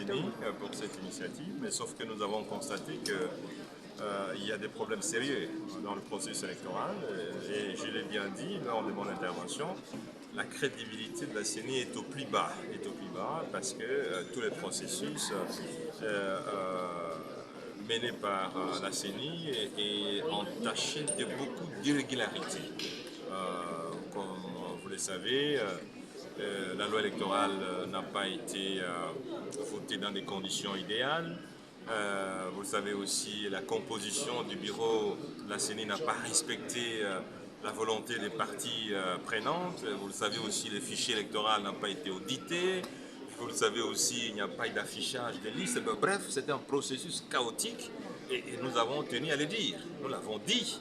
CENI pour cette initiative, mais sauf que nous avons constaté qu'il y a des problèmes sérieux dans le processus électoral et je l'ai bien dit lors de mon intervention, la crédibilité de la CENI est au plus bas, parce que tous les processus menés par la CENI est entaché de beaucoup d'irrégularités. Comme vous le savez, la loi électorale n'a pas été votée dans des conditions idéales. Vous le savez aussi, la composition du bureau de la CENI n'a pas respecté la volonté des parties prenantes. Vous le savez aussi, le fichier électoral n'a pas été audité. Vous le savez aussi, il n'y a pas eu d'affichage des listes. Bref, c'était un processus chaotique et nous avons tenu à le dire. Nous l'avons dit,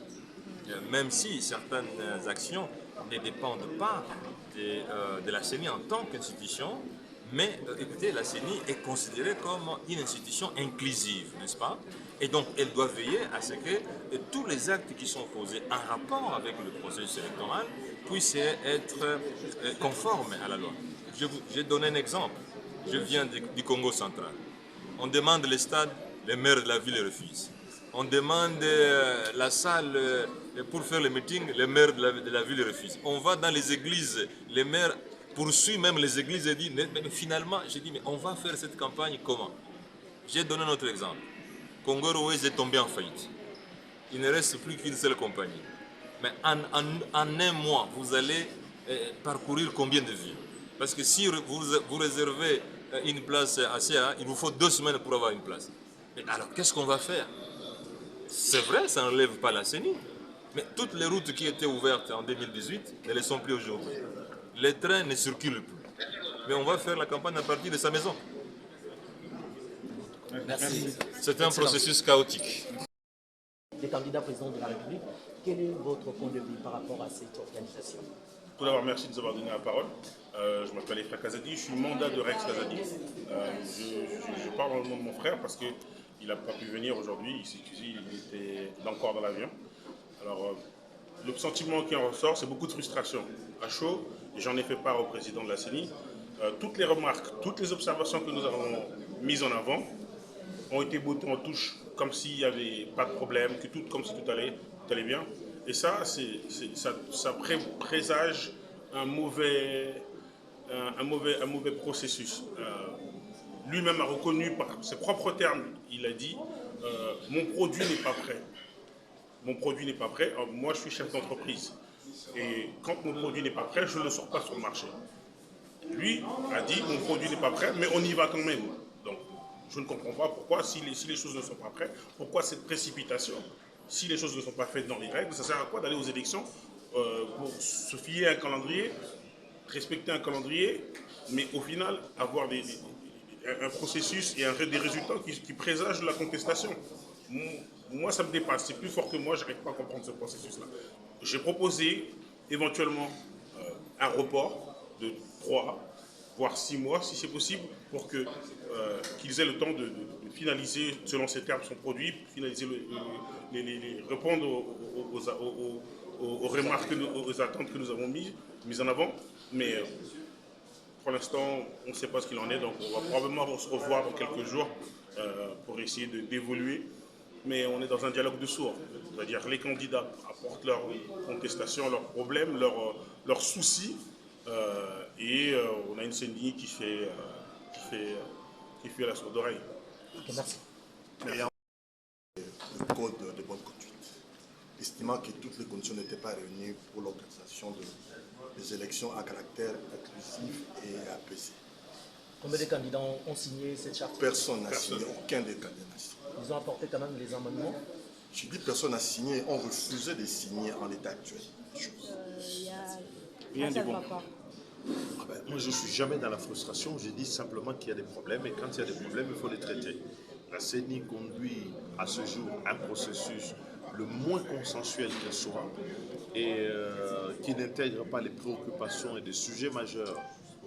même si certaines actions ne dépendent pas de la CENI en tant qu'institution, mais écoutez, la CENI est considérée comme une institution inclusive, n'est-ce pas? Et donc, elle doit veiller à ce que tous les actes qui sont posés en rapport avec le processus électoral puissent être conformes à la loi. Je vais donner un exemple. Je viens du Congo central. On demande les stades, les maires de la ville refusent. On demande la salle pour faire le meeting, les maires de la ville refusent. On va dans les églises, les maires poursuivent même les églises et disent, mais finalement, j'ai dit, mais on va faire cette campagne comment? J'ai donné un autre exemple. Congo Airways est tombé en faillite. Il ne reste plus qu'une seule compagnie. Mais en un mois, vous allez parcourir combien de villes? Parce que si vous réservez une place à CA, il vous faut 2 semaines pour avoir une place. Mais alors, qu'est-ce qu'on va faire? C'est vrai, ça n'enlève pas la CENI. Mais toutes les routes qui étaient ouvertes en 2018 ne le sont plus aujourd'hui. Les trains ne circulent plus. Mais on va faire la campagne à partir de sa maison. Merci. C'est un processus chaotique. Les candidats présidents de la République, quel est votre point de vue par rapport à cette organisation? Tout d'abord, merci de nous avoir donné la parole. Je m'appelle Efra Kazadi, je suis mandat de Rex Kazadi. Je parle au nom de mon frère parce qu'il n'a pas pu venir aujourd'hui, il s'est excusé, il était encore dans l'avion. Alors, le sentiment qui en ressort, c'est beaucoup de frustration. À chaud, et j'en ai fait part au président de la CENI, toutes les remarques, toutes les observations que nous avons mises en avant ont été bottées en touche, comme s'il n'y avait pas de problème, comme si tout allait bien. Et ça, ça présage un mauvais processus. Lui-même a reconnu par ses propres termes, il a dit mon produit n'est pas prêt. Mon produit n'est pas prêt. Alors, moi, je suis chef d'entreprise. Et quand mon produit n'est pas prêt, je ne le sors pas sur le marché. Lui a dit mon produit n'est pas prêt, mais on y va quand même. Donc, je ne comprends pas pourquoi, si les choses ne sont pas prêtes, pourquoi cette précipitation? Si les choses ne sont pas faites dans les règles, ça sert à quoi d'aller aux élections pour se fier à un calendrier, respecter un calendrier, mais au final avoir un processus et des résultats qui présagent la contestation? Moi, ça me dépasse, c'est plus fort que moi, je n'arrive pas à comprendre ce processus-là. J'ai proposé éventuellement un report de 3 voire 6 mois, si c'est possible, pour qu'ils aient le temps de finaliser, selon ces termes, son produit, finaliser répondre aux remarques, aux attentes que nous avons mises en avant. Mais pour l'instant, on ne sait pas ce qu'il en est, donc on va probablement se revoir dans quelques jours pour essayer d'évoluer. Mais on est dans un dialogue de sourds, c'est-à-dire les candidats apportent leurs contestations, leurs problèmes, leurs soucis, et on a une CENI qui fait la sourde oreille. Okay, merci. Le code de bonne conduite, estimant que toutes les conditions n'étaient pas réunies pour l'organisation des élections à caractère inclusif et apaisé. Combien de candidats ont signé cette charte? Personne n'a signé, aucun des candidats n'a signé. Ils ont apporté quand même les amendements? Je dis personne n'a signé, on refusait de signer en l'état actuel des choses. Rien de bon. Ah ben, moi, je ne suis jamais dans la frustration. Je dis simplement qu'il y a des problèmes et quand il y a des problèmes, il faut les traiter. La CENI conduit à ce jour un processus le moins consensuel qu'il soit et qui n'intègre pas les préoccupations et des sujets majeurs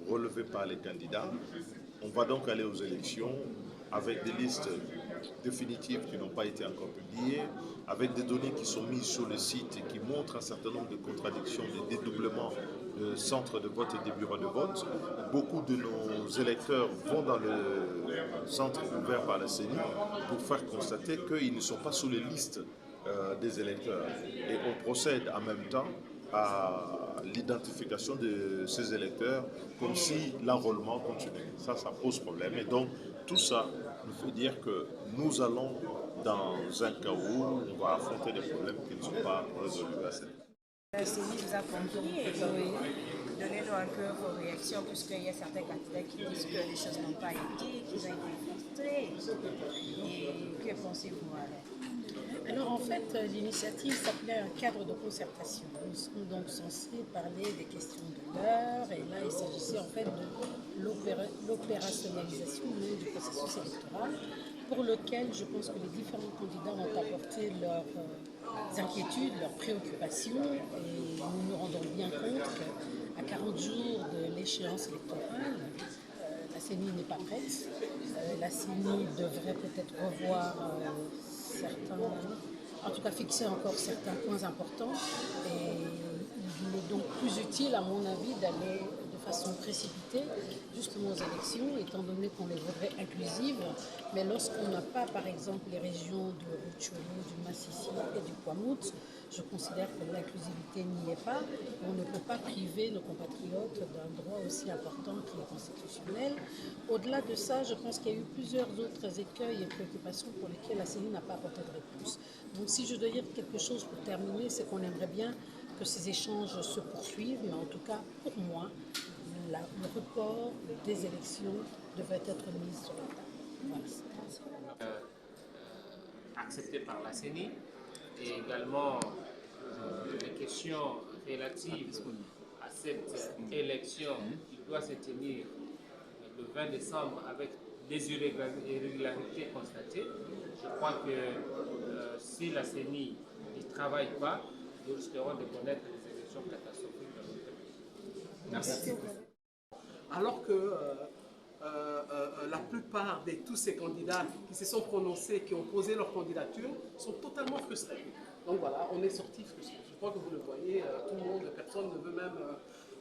relevés par les candidats. On va donc aller aux élections avec des listes définitives qui n'ont pas été encore publiées, avec des données qui sont mises sur le site et qui montrent un certain nombre de contradictions, des dédoublements centres de vote et des bureaux de vote. Beaucoup de nos électeurs vont dans le centre ouvert par la CENI pour faire constater qu'ils ne sont pas sous les listes des électeurs. Et on procède en même temps à l'identification de ces électeurs comme si l'enrôlement continuait. Ça pose problème. Et donc, tout ça nous fait dire que nous allons dans un chaos où on va affronter des problèmes qui ne sont pas résolus à cette. La CENI vous a compris et donnez-nous un peu vos réactions, puisqu'il y a certains candidats qui disent que les choses n'ont pas été, qu'ils ont été frustrés. Et que pensez-vous alors? En fait, l'initiative s'appelait un cadre de concertation. Nous sommes donc censés parler des questions de l'heure, et là il s'agissait en fait de l'opérationnalisation du processus électoral, pour lequel je pense que les différents candidats ont apporté leurs inquiétudes, leurs préoccupations, et nous nous rendons bien compte qu'à 40 jours de l'échéance électorale, la CENI n'est pas prête. La CENI devrait peut-être revoir en tout cas fixer encore certains points importants, et il est donc plus utile à mon avis d'aller de façon précipitée justement aux élections, étant donné qu'on les voudrait inclusives, mais lorsqu'on n'a pas par exemple les régions de Rutshuru, du Massissi et du Kwamouth, je considère que l'inclusivité n'y est pas. On ne peut pas priver nos compatriotes d'un droit aussi important qui est constitutionnel. Au-delà de ça, je pense qu'il y a eu plusieurs autres écueils et préoccupations pour lesquels la CENI n'a pas apporté de réponse. Donc si je dois dire quelque chose pour terminer, c'est qu'on aimerait bien que ces échanges se poursuivent, mais en tout cas, pour moi, le report des élections devrait être mis sur la table. Voilà. Accepté par la CENI, et également les questions relatives à cette élection qui doit se tenir le 20 décembre avec des irrégularités constatées. Je crois que si la CENI n'y travaille pas, nous risquerons de connaître des élections catastrophiques dans notre pays. Merci. Alors que la plupart de tous ces candidats qui se sont prononcés, qui ont posé leur candidature, sont totalement frustrés. Donc voilà, on est sorti frustrés. Je crois que vous le voyez, tout le monde, personne ne veut même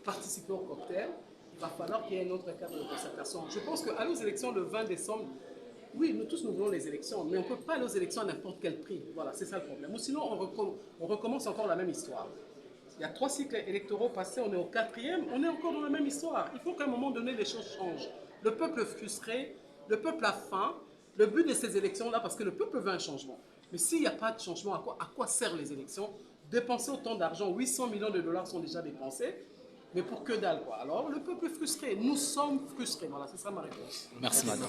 participer au cocktail. Il va falloir qu'il y ait un autre cadre de concertation. Je pense qu'aller aux élections le 20 décembre, oui, nous tous nous voulons les élections, mais on ne peut pas aller aux élections à n'importe quel prix. Voilà, c'est ça le problème. Ou sinon, on recommence encore la même histoire. Il y a 3 cycles électoraux passés, on est au 4e, on est encore dans la même histoire. Il faut qu'à un moment donné, les choses changent. Le peuple est frustré, le peuple a faim. Le but de ces élections-là, parce que le peuple veut un changement. Mais s'il n'y a pas de changement, à quoi servent les élections? Dépenser autant d'argent, 800 millions de dollars sont déjà dépensés, mais pour que dalle, quoi. Alors, le peuple est frustré. Nous sommes frustrés. Voilà, c'est ça ma réponse. Merci, madame.